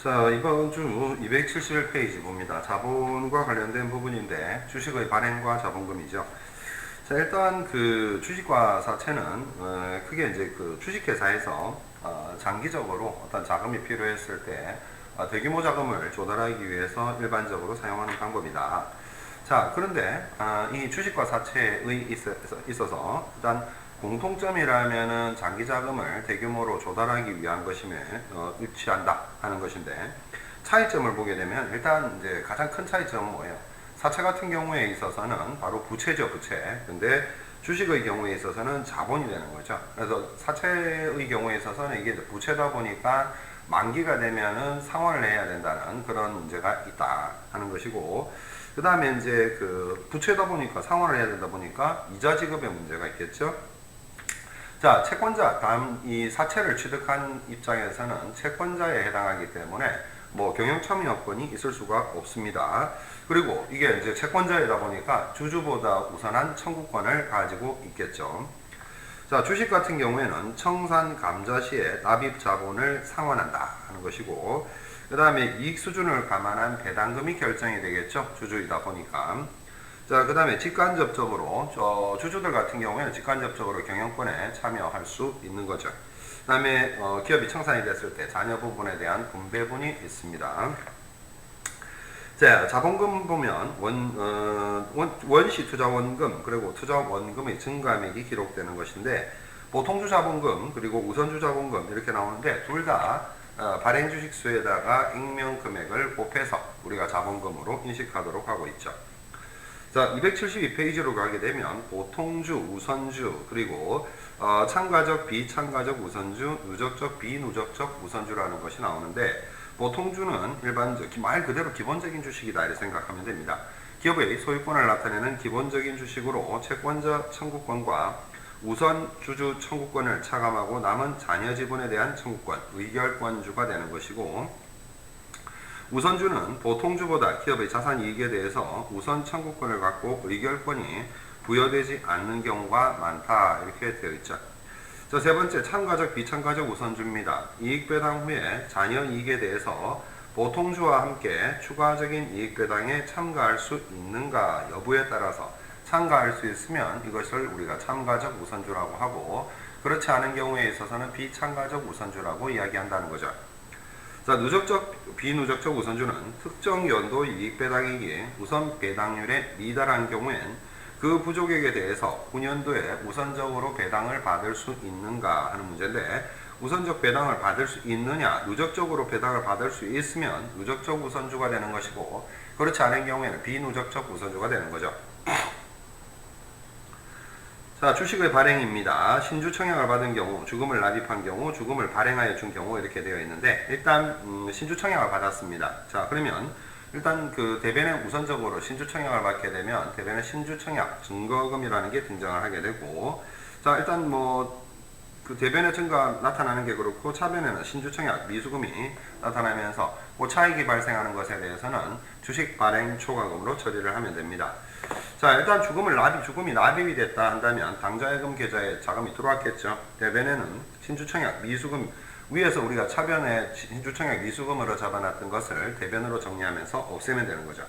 자, 이번 주 271페이지 봅니다. 자본과 관련된 부분인데 주식의 발행과 자본금이죠. 자, 일단 그 주식과 사채는 크게 이제 그 주식회사에서 장기적으로 어떤 자금이 필요했을 때 대규모 자금을 조달하기 위해서 일반적으로 사용하는 방법이다. 자, 그런데 이 주식과 사채에 있어서 일단 공통점이라면은 장기 자금을 대규모로 조달하기 위한 것임에 일치한다 하는 것인데, 차이점을 보게 되면 일단 이제 가장 큰 차이점은 뭐예요? 사채 같은 경우에 있어서는 바로 부채죠, 부채. 근데 주식의 경우에 있어서는 자본이 되는 거죠. 그래서 사채의 경우에 있어서는 이게 부채다 보니까 만기가 되면은 상환을 해야 된다는 그런 문제가 있다 하는 것이고, 그 다음에 이제 그 부채다 보니까 상환을 해야 된다 보니까 이자 지급의 문제가 있겠죠. 자, 채권자, 다음 이 사채를 취득한 입장에서는 채권자에 해당하기 때문에 뭐 경영참여권이 있을 수가 없습니다. 그리고 이게 이제 채권자이다 보니까 주주보다 우선한 청구권을 가지고 있겠죠. 자, 주식 같은 경우에는 청산 감자 시에 납입 자본을 상환한다 하는 것이고, 그 다음에 이익 수준을 감안한 배당금이 결정이 되겠죠. 주주이다 보니까. 자, 그 다음에 직간접적으로 주주들 같은 경우에는 직간접적으로 경영권에 참여할 수 있는 거죠. 그 다음에 기업이 청산이 됐을 때 자녀 부분에 대한 분배분이 있습니다. 자, 자본금 보면 원시 투자 원금 그리고 투자 원금의 증가액이 기록되는 것인데, 보통주 자본금 그리고 우선주 자본금 이렇게 나오는데, 둘 다 발행 주식 수에다가 익명 금액을 곱해서 우리가 자본금으로 인식하도록 하고 있죠. 자, 272페이지로 가게 되면 보통주, 우선주, 그리고 참가적, 비참가적 우선주, 누적적, 비누적적 우선주라는 것이 나오는데, 보통주는 말 그대로 기본적인 주식이다 이렇게 생각하면 됩니다. 기업의 소유권을 나타내는 기본적인 주식으로 채권자 청구권과 우선 주주 청구권을 차감하고 남은 자녀 지분에 대한 청구권, 의결권주가 되는 것이고, 우선주는 보통주보다 기업의 자산 이익에 대해서 우선 청구권을 갖고 의결권이 부여되지 않는 경우가 많다 이렇게 되어 있죠. 자, 세 번째, 참가적, 비참가적 우선주입니다. 이익 배당 후에 자녀 이익에 대해서 보통주와 함께 추가적인 이익 배당에 참가할 수 있는가 여부에 따라서 참가할 수 있으면 이것을 우리가 참가적 우선주라고 하고, 그렇지 않은 경우에 있어서는 비참가적 우선주라고 이야기한다는 거죠. 자, 누적적, 비누적적 우선주는 특정 연도 이익 배당액이 우선 배당률에 미달한 경우엔 그 부족액에 대해서 후년도에 우선적으로 배당을 받을 수 있는가 하는 문제인데, 우선적 배당을 받을 수 있느냐, 누적적으로 배당을 받을 수 있으면 누적적 우선주가 되는 것이고, 그렇지 않은 경우에는 비누적적 우선주가 되는 거죠. 자, 주식의 발행입니다. 신주 청약을 받은 경우, 주금을 납입한 경우, 주금을 발행하여 준 경우 이렇게 되어 있는데, 일단 신주 청약을 받았습니다. 자, 그러면 일단 그 대변에 우선적으로 신주 청약을 받게 되면 대변에 신주 청약 증거금이라는 게 등장을 하게 되고, 자, 일단 뭐 그 대변의 증가 나타나는 게 그렇고, 차변에는 신주 청약 미수금이 나타나면서 그 차익이 발생하는 것에 대해서는 주식 발행 초과금으로 처리를 하면 됩니다. 자, 일단 주금이 납입이 됐다 한다면 당좌예금 계좌에 자금이 들어왔겠죠. 대변에는 신주청약 미수금, 위에서 우리가 차변에 신주청약 미수금으로 잡아놨던 것을 대변으로 정리하면서 없애면 되는 거죠.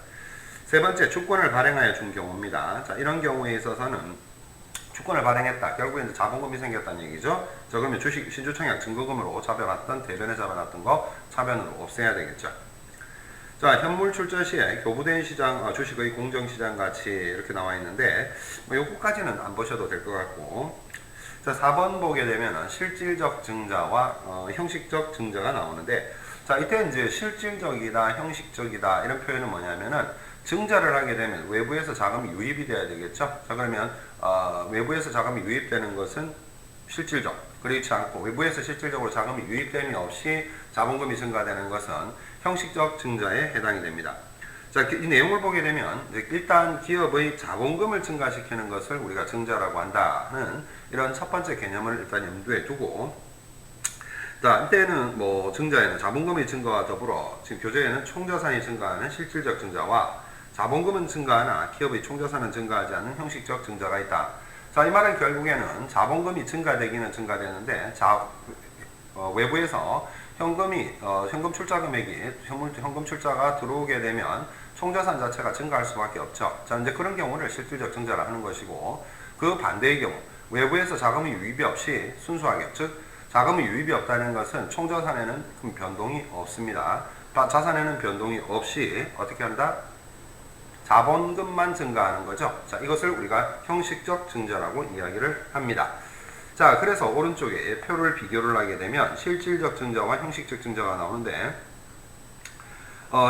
세 번째, 주권을 발행하여 준 경우입니다. 자, 이런 경우에 있어서는 주권을 발행했다. 결국에 이제 자본금이 생겼다는 얘기죠. 자, 그러면 신주청약 증거금으로 잡아놨던, 대변에 잡아놨던 거 차변으로 없애야 되겠죠. 자, 현물 출자 시에 교부된 시장, 주식의 공정시장 가치 이렇게 나와 있는데, 뭐 요거까지는 안 보셔도 될 것 같고, 자, 4번 보게 되면 실질적 증자와 형식적 증자가 나오는데, 자, 이때 이제 실질적이다, 형식적이다 이런 표현은 뭐냐면은, 증자를 하게 되면 외부에서 자금이 유입이 돼야 되겠죠. 자, 그러면 외부에서 자금이 유입되는 것은 실질적, 그렇지 않고 외부에서 실질적으로 자금이 유입됨이 없이 자본금이 증가되는 것은 형식적 증자에 해당이 됩니다. 자, 이 내용을 보게 되면 일단 기업의 자본금을 증가시키는 것을 우리가 증자라고 한다는 이런 첫 번째 개념을 일단 염두에 두고, 자, 이때는 뭐 증자에는 자본금의 증가와 더불어 지금 교재에는 총자산이 증가하는 실질적 증자와 자본금은 증가하나 기업의 총자산은 증가하지 않는 형식적 증자가 있다. 자, 이 말은 결국에는 자본금이 증가되기는 증가되는데 외부에서 현금 출자 금액이 현금 출자가 들어오게 되면 총자산 자체가 증가할 수밖에 없죠. 자, 이제 그런 경우를 실질적 증자를 하는 것이고, 그 반대의 경우 외부에서 자금의 유입이 없이 순수하게, 즉 자금의 유입이 없다는 것은 총자산에는 큰 변동이 없습니다. 자산에는 변동이 없이 어떻게 한다? 자본금만 증가하는 거죠. 자, 이것을 우리가 형식적 증자라고 이야기를 합니다. 자, 그래서 오른쪽에 표를 비교를 하게 되면 실질적 증자와 형식적 증자가 나오는데,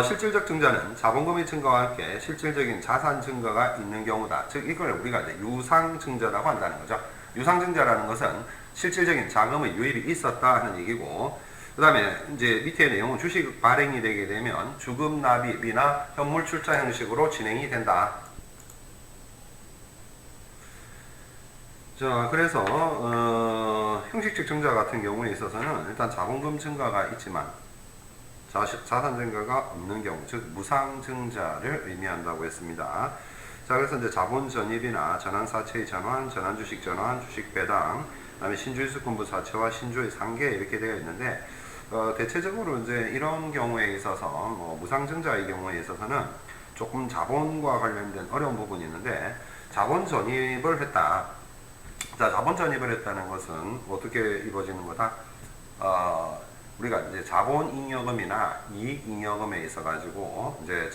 실질적 증자는 자본금의 증가와 함께 실질적인 자산 증가가 있는 경우다. 즉 이걸 우리가 이제 유상 증자라고 한다는 거죠. 유상 증자라는 것은 실질적인 자금의 유입이 있었다 하는 얘기고, 그 다음에 이제 밑에 내용은 주식 발행이 되게 되면 주금 납입이나 현물 출자 형식으로 진행이 된다. 자, 그래서 형식적 증자 같은 경우에 있어서는 일단 자본금 증가가 있지만 자산 증가가 없는 경우, 즉 무상 증자를 의미한다고 했습니다. 자, 그래서 이제 자본 전입이나 전환 사채의 전환, 전환 주식 전환, 주식 배당, 그다음에 신주의 수권부 사채와 신주의 상계 이렇게 되어 있는데, 대체적으로 이제 이런 경우에 있어서 무상 증자의 경우에 있어서는 조금 자본과 관련된 어려운 부분이 있는데, 자본 전입을 했다. 자, 자본 전입을 했다는 것은 어떻게 이루어지는 거다? 우리가 이제 자본 잉여금이나 이익 잉여금에 있어 가지고 이제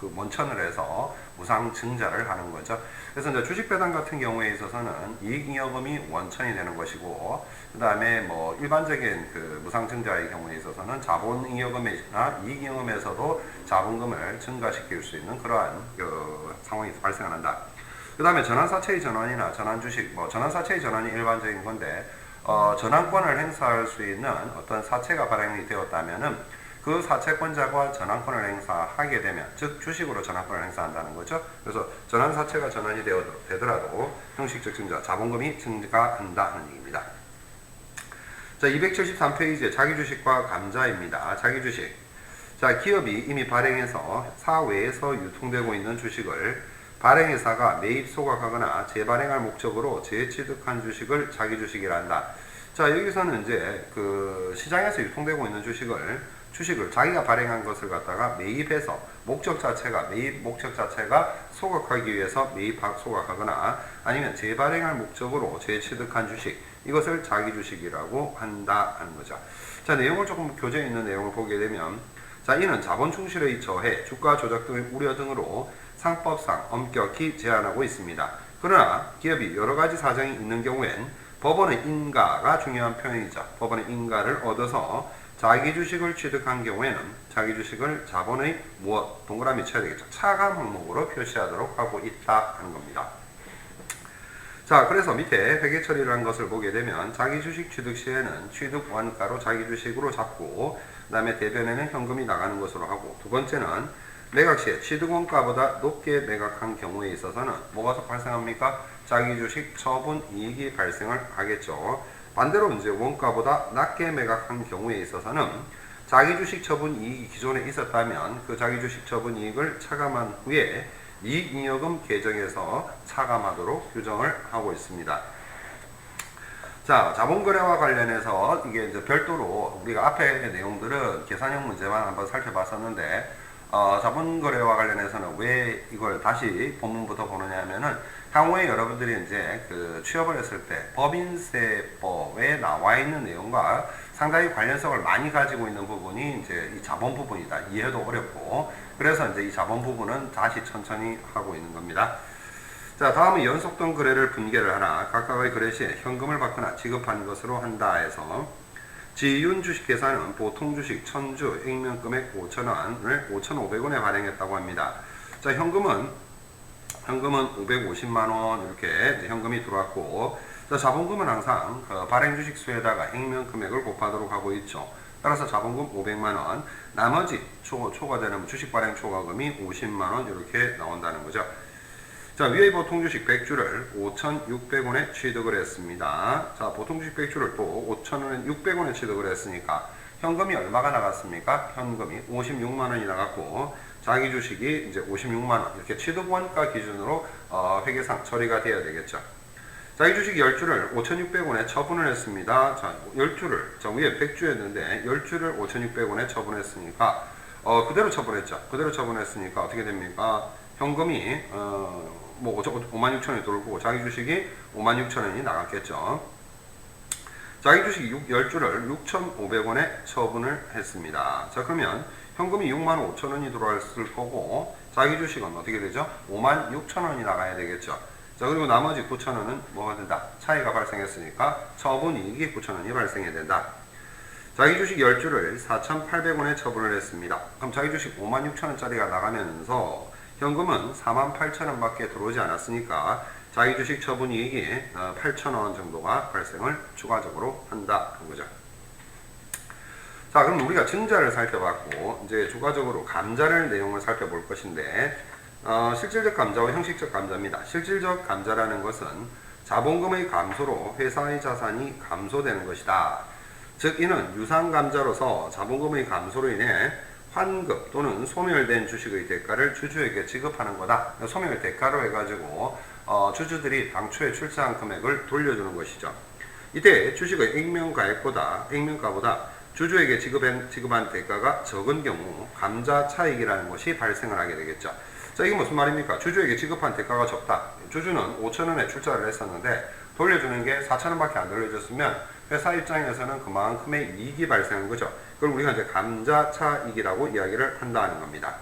그 원천을 해서 무상 증자를 하는 거죠. 그래서 이제 주식 배당 같은 경우에 있어서는 이익 잉여금이 원천이 되는 것이고, 그 다음에 뭐 일반적인 그 무상 증자의 경우에 있어서는 자본 잉여금이나 이익 잉여금에서도 자본금을 증가시킬 수 있는 그러한 그 상황이 발생한다. 그 다음에 전환사채의 전환이나 전환주식, 전환사채의 전환이 일반적인 건데, 전환권을 행사할 수 있는 어떤 사채가 발행이 되었다면은 그 사채권자가 전환권을 행사하게 되면, 즉 주식으로 전환권을 행사한다는 거죠. 그래서 전환사채가 전환이 되더라도 형식적 증자, 자본금이 증가한다 하는 얘기입니다. 자, 273페이지에 자기주식과 감자입니다. 자기주식. 자, 기업이 이미 발행해서 사외에서 유통되고 있는 주식을 발행회사가 매입 소각하거나 재발행할 목적으로 재취득한 주식을 자기주식이라 한다. 자, 여기서는 이제 그 시장에서 유통되고 있는 주식을 자기가 발행한 것을 갖다가 매입해서 매입 목적 자체가 소각하기 위해서 소각하거나 아니면 재발행할 목적으로 재취득한 주식, 이것을 자기주식이라고 한다 하는 거죠. 자, 내용을 조금 교재 있는 내용을 보게 되면, 자, 이는 자본 충실의 저해, 주가 조작 등의 우려 등으로 상법상 엄격히 제한하고 있습니다. 그러나 기업이 여러 가지 사정이 있는 경우엔 법원의 인가가 중요한 표현이죠. 법원의 인가를 얻어서 자기 주식을 취득한 경우에는 자기 주식을 자본의 무엇, 동그라미 쳐야 되겠죠. 차감 항목으로 표시하도록 하고 있다 하는 겁니다. 자, 그래서 밑에 회계 처리를 한 것을 보게 되면 자기 주식 취득 시에는 취득 원가로 자기 주식으로 잡고, 그 다음에 대변에는 현금이 나가는 것으로 하고, 두 번째는 매각 시에 취득 원가보다 높게 매각한 경우에 있어서는 뭐가 발생합니까? 자기 주식 처분 이익이 발생을 하겠죠. 반대로 이제 원가보다 낮게 매각한 경우에 있어서는 자기 주식 처분 이익이 기존에 있었다면 그 자기 주식 처분 이익을 차감한 후에 이익 잉여금 계정에서 차감하도록 규정을 하고 있습니다. 자, 자본거래와 관련해서 이게 이제 별도로 우리가 앞에 내용들은 계산형 문제만 한번 살펴봤었는데, 자본거래와 관련해서는 왜 이걸 다시 본문부터 보느냐 하면은, 향후에 여러분들이 이제 그 취업을 했을 때 법인세법에 나와 있는 내용과 상당히 관련성을 많이 가지고 있는 부분이 이제 이 자본 부분이다. 이해도 어렵고, 그래서 이제 이 자본 부분은 다시 천천히 하고 있는 겁니다. 자, 다음은 연속된 거래를 분개를 하나, 각각의 거래 시에 현금을 받거나 지급한 것으로 한다 해서, 지윤 주식회사는 보통 주식 1000주 액면 금액 5,000원을 5,500원에 발행했다고 합니다. 자, 현금은 550만원 이렇게 현금이 들어왔고, 자, 자본금은 항상 그 발행 주식 수에다가 액면 금액을 곱하도록 하고 있죠. 따라서 자본금 500만원, 나머지 초과되는 주식 발행 초과금이 50만원 이렇게 나온다는 거죠. 자, 위의 보통 주식 100주를 5,600원에 취득을 했습니다. 자, 보통 주식 100주를 또 5,000원에 600원에 취득을 했으니까 현금이 얼마가 나갔습니까? 현금이 56만원이 나갔고, 자기 주식이 이제 56만원, 이렇게 취득원가 기준으로 회계상 처리가 되어야 되겠죠. 자기 주식 10주를 5,600원에 처분을 했습니다. 자, 10주를, 자, 위에 100주였는데 10주를 5,600원에 처분했으니까 그대로 처분했죠. 그대로 처분했으니까 어떻게 됩니까? 현금이 뭐 56,000원이 들어오고 자기 주식이 56,000원이 나갔겠죠. 자기 주식 10주를 6,500원에 처분을 했습니다. 자, 그러면 현금이 65,000원이 들어왔을 거고 자기 주식은 어떻게 되죠? 56,000원이 나가야 되겠죠. 자, 그리고 나머지 9,000원은 뭐가 된다? 차이가 발생했으니까 처분 이익이 9,000원이 발생해야 된다. 자기 주식 10주를 4,800원에 처분을 했습니다. 그럼 자기 주식 56,000원짜리가 나가면서 현금은 48,000원 밖에 들어오지 않았으니까 자기 주식 처분 이익이 8,000원 정도가 발생을 추가적으로 한다. 한 거죠. 자, 그럼 우리가 증자를 살펴봤고 이제 추가적으로 감자를 내용을 살펴볼 것인데 실질적 감자와 형식적 감자입니다. 실질적 감자라는 것은 자본금의 감소로 회사의 자산이 감소되는 것이다. 즉 이는 유상 감자로서 자본금의 감소로 인해 환급 또는 소멸된 주식의 대가를 주주에게 지급하는 거다. 소멸 대가로 해가지고 주주들이 당초에 출자한 금액을 돌려주는 것이죠. 이때 주식의 액면가보다 주주에게 지급한 대가가 적은 경우 감자 차익이라는 것이 발생을 하게 되겠죠. 자, 이게 무슨 말입니까? 주주에게 지급한 대가가 적다. 주주는 5,000원에 출자를 했었는데 돌려주는 게 4,000원밖에 안 돌려줬으면 회사 입장에서는 그만큼의 이익이 발생한 거죠. 그걸 우리가 이제 감자 차익이라고 이야기를 한다는 겁니다.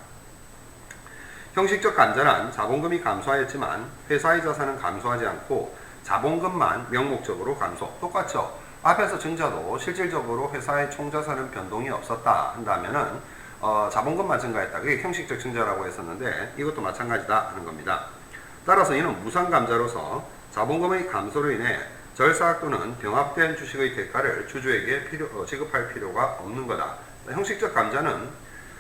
형식적 감자는 자본금이 감소하였지만 회사의 자산은 감소하지 않고 자본금만 명목적으로 감소. 똑같죠. 앞에서 증자도 실질적으로 회사의 총자산은 변동이 없었다 한다면은 자본금만 증가했다. 그게 형식적 증자라고 했었는데 이것도 마찬가지다 하는 겁니다. 따라서 이는 무상감자로서 자본금의 감소로 인해 절삭 또는 병합된 주식의 대가를 주주에게 지급할 필요가 없는 거다. 형식적 감자는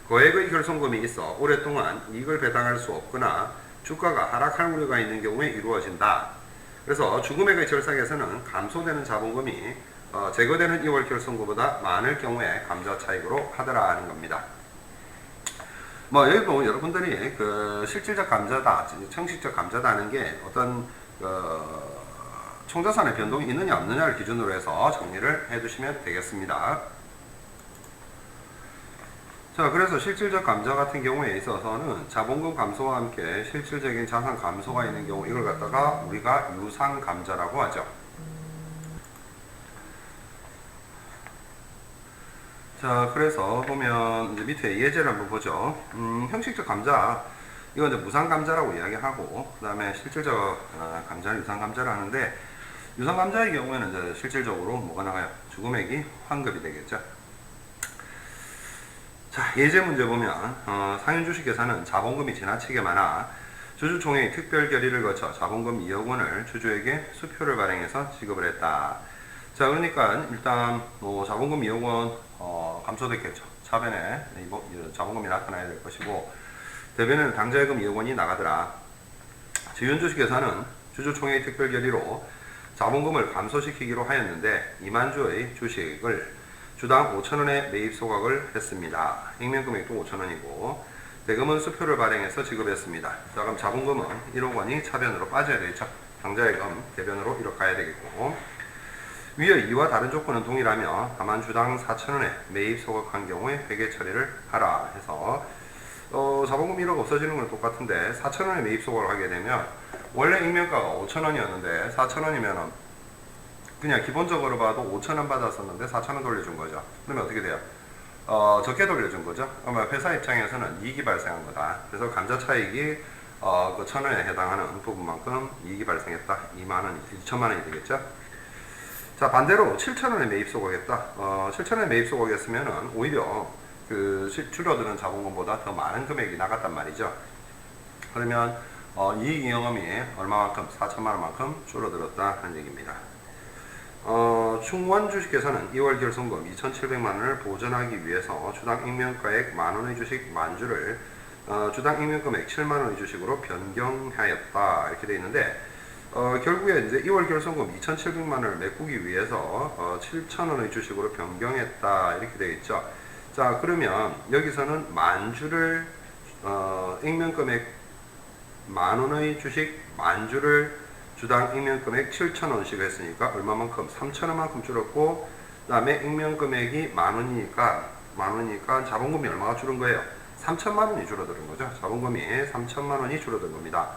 거액의 결손금이 있어 오랫동안 이익을 배당할 수 없거나 주가가 하락할 우려가 있는 경우에 이루어진다. 그래서 주금액의 절삭에서는 감소되는 자본금이 제거되는 2월 결손금보다 많을 경우에 감자 차익으로 하더라 하는 겁니다. 뭐 여기도 여러분들이 그 실질적 감자다, 형식적 감자다 하는 게 어떤 총자산의 변동이 있느냐 없느냐를 기준으로 해서 정리를 해두시면 되겠습니다. 자, 그래서 실질적 감자 같은 경우에 있어서는 자본금 감소와 함께 실질적인 자산 감소가 있는 경우 이걸 갖다가 우리가 유상 감자라고 하죠. 자, 그래서 보면 이제 밑에 예제를 한번 보죠. 형식적 감자, 이건 이제 무상 감자라고 이야기하고, 그 다음에 실질적 감자는 유상 감자를 하는데, 유상 감자의 경우에는 이제 실질적으로 뭐가 나가요? 주금액이 환급이 되겠죠. 자, 예제 문제 보면 상현 주식 계산은 자본금이 지나치게 많아 주주총회의 특별 결의를 거쳐 자본금 2억 원을 주주에게 수표를 발행해서 지급을 했다. 자, 그러니까 일단 뭐 자본금 2억 원 감소됐겠죠. 차변에 자본금이 나타나야 될 것이고 대변에는 당좌예금 2억 원이 나가더라. 지윤 주식회사는 주주총회의 특별 결의로 자본금을 감소시키기로 하였는데 2만 주의 주식을 주당 5,000원의 매입 소각을 했습니다. 액면금액도 5,000원이고 대금은 수표를 발행해서 지급했습니다. 자, 그럼 자본금은 1억 원이 차변으로 빠져야 되겠죠. 당좌예금 대변으로 1억 가야 되겠고 위의 이와 다른 조건은 동일하며 다만 주당 4,000원의 매입 소각한 경우에 회계 처리를 하라 해서 자본금 1억 없어지는 건 똑같은데 4,000원의 매입 소각을 하게 되면 원래 액면가가 5,000원이었는데 4,000원이면은 그냥 기본적으로 봐도 5,000원 받았었는데 4,000원 돌려준 거죠. 그러면 어떻게 돼요? 적게 돌려준 거죠. 그러면 회사 입장에서는 이익이 발생한 거다. 그래서 감자 차익이 그 1,000원에 해당하는 부분만큼 이익이 발생했다. 2천만 원이 되겠죠. 자, 반대로 7,000원에 매입 소각했다. 7,000원에 매입 소각했으면은 오히려 그 줄어드는 자본금보다 더 많은 금액이 나갔단 말이죠. 그러면 이익 이용금이 얼마만큼? 4천만 원만큼 줄어들었다 하는 얘기입니다. 충원 주식회사는 2월 결손금 2,700만 원을 보전하기 위해서 주당 액면가액 만원의 주식 만주를 주당 액면금액 7만 원의 주식으로 변경하였다. 이렇게 되어 있는데 결국에 이제 2월 결손금 2,700만 원을 메꾸기 위해서 7,000원의 주식으로 변경했다. 이렇게 되어 있죠. 자, 그러면 여기서는 만주를 액면금액 만원의 주식 만주를 주당 익명금액 7,000원씩 했으니까 얼마만큼? 3,000원만큼 줄었고, 그 다음에 익명금액이 만원이니까 자본금이 얼마가 줄은 거예요? 3천만원이 줄어드는 거죠. 자본금이 3천만원이 줄어든 겁니다.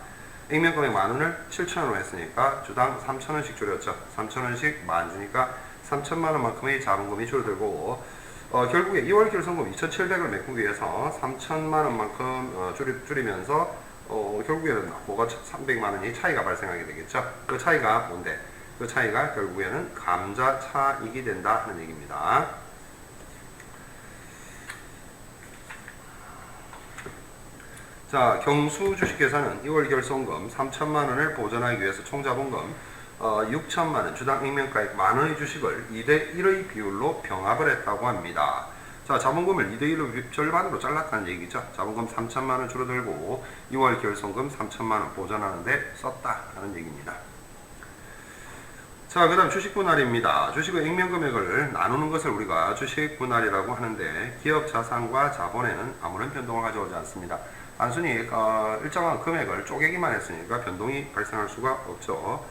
익명금액 만원을 7,000원으로 했으니까 주당 3,000원씩 줄였죠. 3,000원씩 만 주니까 3천만원만큼의 자본금이 줄어들고, 결국에 2월 결손금 2,700을 메꾸기 위해서 3천만원만큼 줄이면서 결국에는 뭐가 300만원이 차이가 발생하게 되겠죠. 그 차이가 뭔데? 그 차이가 결국에는 감자 차익이 된다 하는 얘기입니다. 자, 경수 주식회사는 2월 결손금 3천만원을 보전하기 위해서 총자본금 6천만원, 주당 익명가액 만원의 주식을 2대1의 비율로 병합을 했다고 합니다. 자, 자본금을 2대1로 절반으로 잘랐다는 얘기죠. 자본금 3천만원 줄어들고 2월 결손금 3천만원 보전하는데 썼다 하는 얘기입니다. 자, 그 다음 주식 분할입니다. 주식의 익명금액을 나누는 것을 우리가 주식 분할이라고 하는데, 기업 자산과 자본에는 아무런 변동을 가져오지 않습니다. 단순히 일정한 금액을 쪼개기만 했으니까 변동이 발생할 수가 없죠.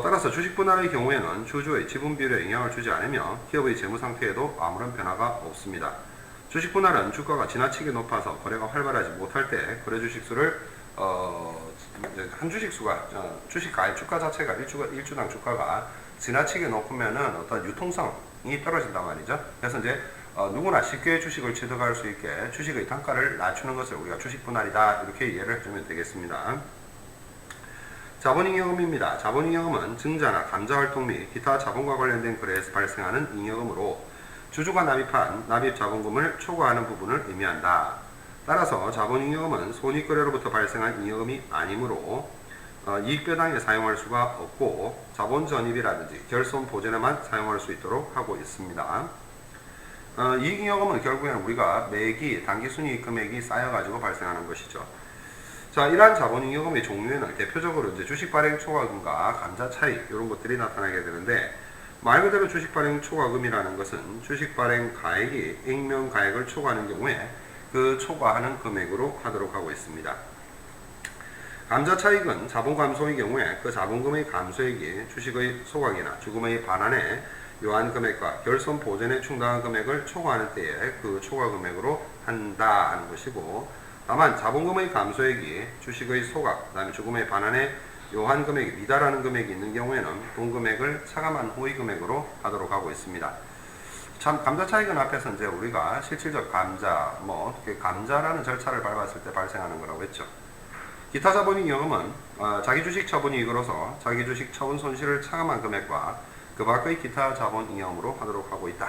따라서 주식 분할의 경우에는 주주의 지분 비율에 영향을 주지 않으며 기업의 재무 상태에도 아무런 변화가 없습니다. 주식 분할은 주가가 지나치게 높아서 거래가 활발하지 못할 때 거래 주식수를 한 주식수가 주식 가입 주가 자체가 일주당 주가가 지나치게 높으면은 어떤 유통성이 떨어진단 말이죠. 그래서 이제 누구나 쉽게 주식을 취득할 수 있게 주식의 단가를 낮추는 것을 우리가 주식 분할이다 이렇게 이해를 해주면 되겠습니다. 자본잉여금입니다. 자본잉여금은 증자나 감자 활동 및 기타 자본과 관련된 거래에서 발생하는 잉여금으로 주주가 납입한 납입 자본금을 초과하는 부분을 의미한다. 따라서 자본잉여금은 손익거래로부터 발생한 잉여금이 아니므로 이익배당에 사용할 수가 없고 자본전입이라든지 결손보전에만 사용할 수 있도록 하고 있습니다. 이익잉여금은 결국에는 우리가 매기, 당기순이익 금액이 쌓여가지고 발생하는 것이죠. 자, 이러한 자본잉여금의 종류에는 대표적으로 이제 주식발행 초과금과 감자 차익 이런 것들이 나타나게 되는데, 말 그대로 주식발행 초과금이라는 것은 주식발행 가액이 익명가액을 초과하는 경우에 그 초과하는 금액으로 하도록 하고 있습니다. 감자 차익은 자본 감소의 경우에 그 자본금의 감소액이 주식의 소각이나 주금의 반환에 요한 금액과 결손 보전에 충당한 금액을 초과하는 때에 그 초과 금액으로 한다 하는 것이고, 다만 자본금의 감소액이 주식의 소각, 그 다음에 주금의 반환에 요한 금액이 미달하는 금액이 있는 경우에는 본 금액을 차감한 후의 금액으로 하도록 하고 있습니다. 참, 감자 차익은 앞에서 이제 우리가 실질적 감자, 감자라는 절차를 밟았을 때 발생하는 거라고 했죠. 기타 자본잉여금은 자기 주식 처분이익으로서 자기 주식 처분 손실을 차감한 금액과 그 밖의 기타 자본잉여금으로 하도록 하고 있다.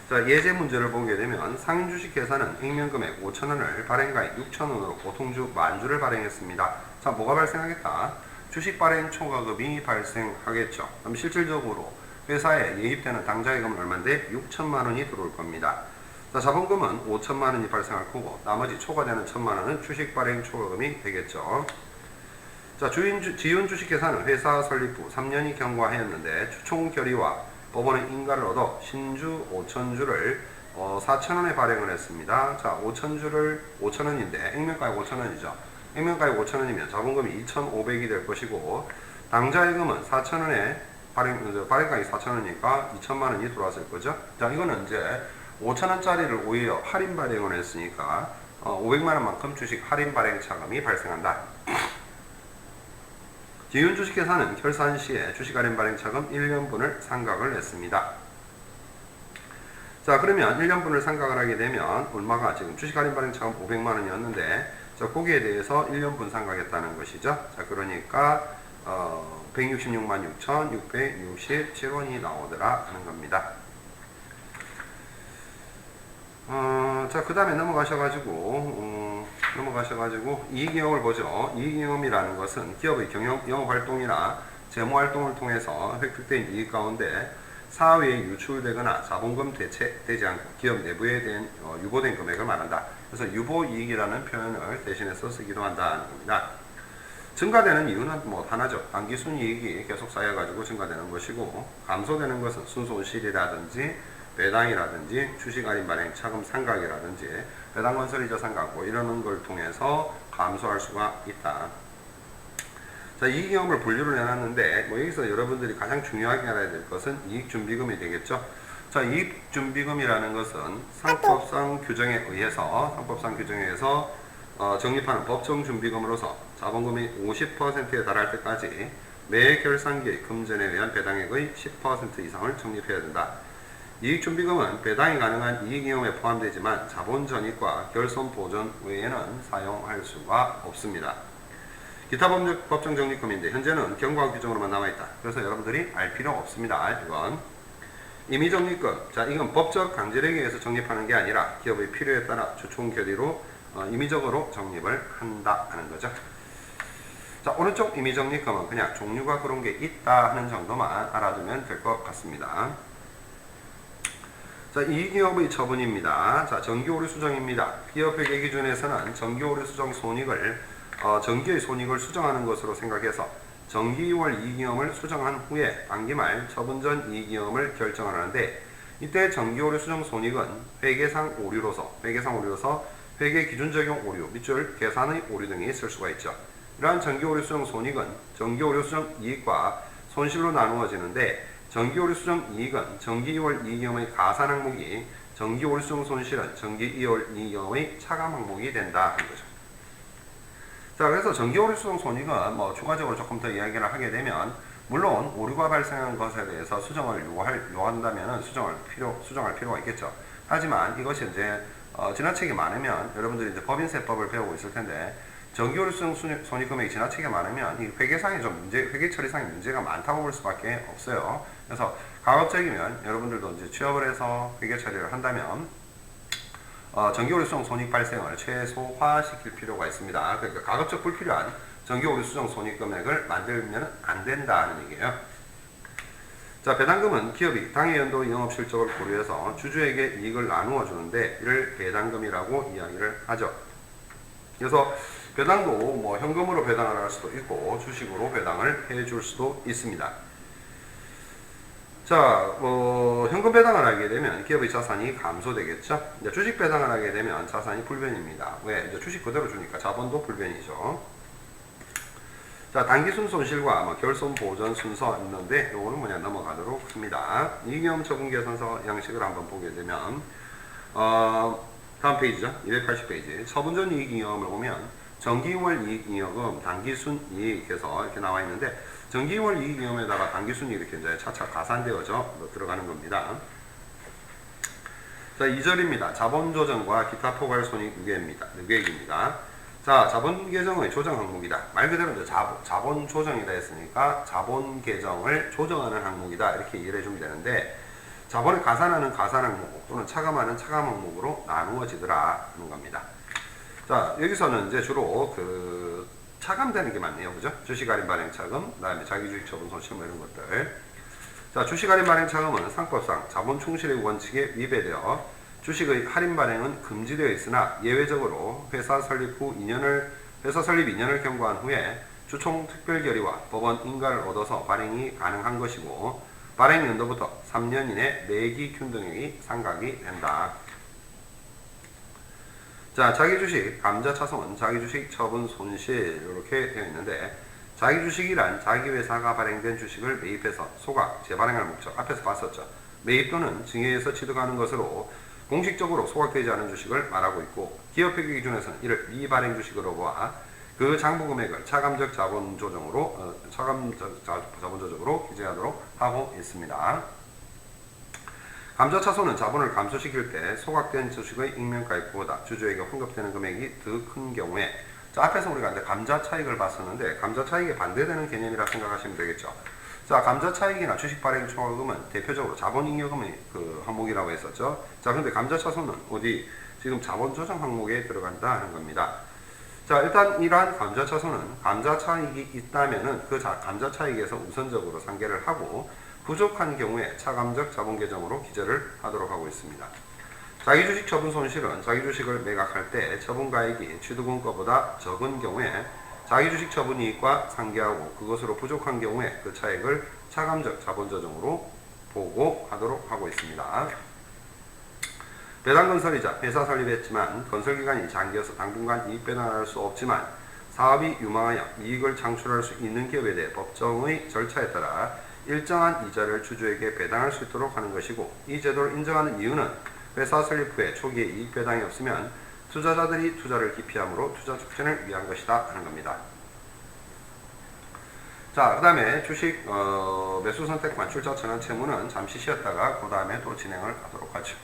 자, 예제 문제를 보게 되면 상인 주식회사는 익명금액 5,000원을 발행가액 6,000원으로 보통주 만주를 발행했습니다. 자, 뭐가 발생하겠다? 주식 발행 초과금이 발생하겠죠. 그럼 실질적으로 회사에 예입되는 당좌예금은 얼마인데 6천만 원이 들어올 겁니다. 자, 자본금은 5천만 원이 발생할 거고 나머지 초과되는 1천만 원은 주식 발행 초과금이 되겠죠. 자, 지윤 주식회사는 회사 설립 후 3년이 경과하였는데 추총 결의와 법원의 인가를 얻어 신주 5,000주를 4,000원에 발행을 했습니다. 자, 5,000주를 5,000원인데 액면가액 5,000원이죠. 액면가액 5,000원이면 자본금이 2,500이 될 것이고 당좌예금은 4,000원에 발행가액이 4,000원이니까 2천만 원이 들어왔을 거죠. 자, 이거는 이제 5,000원짜리를 오히려 할인 발행을 했으니까 500만 원만큼 주식 할인 발행 차감이 발생한다. 지윤 주식회사는 결산 시에 주식 할인 발행 차금 1년분을 상각을 했습니다. 자, 그러면 1년분을 상각을 하게 되면 얼마가 지금 주식 할인 발행 차금 500만 원이었는데 자, 거기에 대해서 1년분 상각했다는 것이죠. 자, 그러니까 166만 6,667원이 나오더라 하는 겁니다. 자, 그 다음에 넘어가셔가지고 이익잉여금을 보죠. 이익잉여금이라는 것은 기업의 영업활동이나 재무활동을 통해서 획득된 이익 가운데 사회에 유출되거나 자본금 대체되지 않고 기업 내부에 대한 유보된 금액을 말한다. 그래서 유보이익이라는 표현을 대신해서 쓰기도 한다는 겁니다. 증가되는 이유는 하나죠. 당기순이익이 계속 쌓여가지고 증가되는 것이고, 감소되는 것은 순손실이라든지 배당이라든지 주식 할인 발행 차금 상각이라든지 배당건설이자 상각 이러는 걸 통해서 감소할 수가 있다. 자, 이익잉여금을 분류를 해놨는데 뭐 여기서 여러분들이 가장 중요하게 알아야 될 것은 이익준비금이 되겠죠. 자, 이익준비금이라는 것은 상법상 규정에 의해서 적립하는 법정 준비금으로서 자본금이 50%에 달할 때까지 매 결산기의 금전에 의한 배당액의 10% 이상을 적립해야 된다. 이익준비금은 배당이 가능한 이익잉여금에 포함되지만 자본전입과 결손보전 외에는 사용할 수가 없습니다. 기타 법정 적립금인데 현재는 경과 규정으로만 남아있다. 그래서 여러분들이 알 필요 없습니다. 이건 임의적립금. 자, 이건 법적 강제력에 의해서 적립하는 게 아니라 기업의 필요에 따라 주총 결의로 임의적으로 적립을 한다 하는 거죠. 자, 오른쪽 임의적립금은 그냥 종류가 그런 게 있다 하는 정도만 알아두면 될 것 같습니다. 자, 이익잉여금의 처분입니다. 자, 정기오류수정입니다. 기업회계 기준에서는 정기오류수정 손익을 정기의 손익을 수정하는 것으로 생각해서 정기월 이익잉여금을 수정한 후에 반기말 처분 전 이익잉여금을 결정을 하는데, 이때 정기오류 수정 손익은 회계상 오류로서 회계 기준 적용 오류, 밑줄 계산의 오류 등이 있을 수가 있죠. 이러한 정기오류 수정 손익은 정기오류 수정 이익과 손실로 나누어지는데, 정기오류 수정 이익은 정기 2월 이익잉여금의 가산 항목이, 정기오류 수정 손실은 정기 2월 이익잉여금의 차감 항목이 된다 하는 거죠. 자, 그래서 정기오류 수정 손익은 뭐 추가적으로 조금 더 이야기를 하게 되면, 물론 오류가 발생한 것에 대해서 수정을 요한다면 수정할 필요가 있겠죠. 하지만 이것이 이제 지나치게 많으면 여러분들이 이제 법인세법을 배우고 있을 텐데, 정기오류 수정 손익 금액이 지나치게 많으면 이 회계상에 회계 처리상에 문제가 많다고 볼 수밖에 없어요. 그래서 가급적이면 여러분들도 이제 취업을 해서 회계 처리를 한다면 정기오류 수정 손익 발생을 최소화시킬 필요가 있습니다. 그러니까 가급적 불필요한 정기오류 수정 손익 금액을 만들면 안 된다는 얘기예요. 자, 배당금은 기업이 당해 연도 영업 실적을 고려해서 주주에게 이익을 나누어 주는데 이를 배당금이라고 이야기를 하죠. 그래서 배당도 뭐 현금으로 배당을 할 수도 있고 주식으로 배당을 해줄 수도 있습니다. 자, 현금 배당을 하게 되면 기업의 자산이 감소되겠죠. 이제 주식 배당을 하게 되면 자산이 불변입니다. 왜? 이제 주식 그대로 주니까 자본도 불변이죠. 자, 단기순 손실과 결손 보전 순서 있는데 요거는 그냥 넘어가도록 합니다. 이익잉여금 처분 계산서 양식을 한번 보게 되면 다음 페이지죠. 280페이지. 처분 전 이익잉여금을 보면 정기월 이익잉여금, 단기순 이익해서 이렇게 나와 있는데, 정기월 이익잉여금에다가 단기순 이익 이렇게 이제 차차 가산되어져 들어가는 겁니다. 자, 2절입니다. 자본조정과 기타 포괄 손익 누계액입니다. 자, 자본 계정의 조정 항목이다. 말 그대로 이제 자본 조정이다 했으니까 자본 계정을 조정하는 항목이다 이렇게 이해를 해주면 되는데, 자본을 가산하는 가산 항목 또는 차감하는 차감 항목으로 나누어지더라 하는 겁니다. 자, 여기서는 이제 주로 차감되는 게 많네요. 그죠? 주식 할인 발행 차금, 그 다음에 자기주식 처분 손실 뭐 이런 것들. 자, 주식 할인 발행 차금은 상법상 자본 충실의 원칙에 위배되어 주식의 할인 발행은 금지되어 있으나 예외적으로 회사 설립 2년을 경과한 후에 주총 특별 결의와 법원 인가를 얻어서 발행이 가능한 것이고, 발행 연도부터 3년 이내 매기 균등액이 상각이 된다. 자, 자기주식 감자차손, 자기주식 처분 손실 이렇게 되어 있는데, 자기주식이란 자기회사가 발행된 주식을 매입해서 소각, 재발행할 목적, 앞에서 봤었죠. 매입 또는 증여에서 취득하는 것으로 공식적으로 소각되지 않은 주식을 말하고 있고, 기업회계 기준에서는 이를 미발행 주식으로 보아 그 장부 금액을 차감적 자본조정으로 기재하도록 하고 있습니다. 감자차손은 자본을 감소시킬 때 소각된 주식의 익명가입보다 주주에게 환급되는 금액이 더 큰 경우에, 자, 앞에서 우리가 이제 감자차익을 봤었는데 감자차익에 반대되는 개념이라 생각하시면 되겠죠. 자, 감자차익이나 주식 발행 초과금은 대표적으로 자본잉여금의 항목이라고 했었죠. 자, 근데 감자차손은 어디 지금 자본조정 항목에 들어간다 하는 겁니다. 자, 일단 이러한 감자차손은 감자차익이 있다면은 그 감자차익에서 우선적으로 상계를 하고, 부족한 경우에 차감적 자본계정으로 기재를 하도록 하고 있습니다. 자기주식 처분 손실은 자기주식을 매각할 때 처분가액이 취득원가보다 적은 경우에 자기주식 처분이익과 상계하고, 그것으로 부족한 경우에 그 차액을 차감적 자본조정으로 보고하도록 하고 있습니다. 배당건설이자 회사 설립했지만 건설기간이 장기여서 당분간 이익 배당할 수 없지만 사업이 유망하여 이익을 창출할 수 있는 기업에 대해 법정의 절차에 따라 일정한 이자를 주주에게 배당할 수 있도록 하는 것이고, 이 제도를 인정하는 이유는 회사 설립 후에 초기에 이익 배당이 없으면 투자자들이 투자를 기피하므로 투자 촉진을 위한 것이다 하는 겁니다. 자, 그 다음에 주식 매수 선택 관출자 전환 채무는 잠시 쉬었다가 그 다음에 또 진행을 하도록 하죠.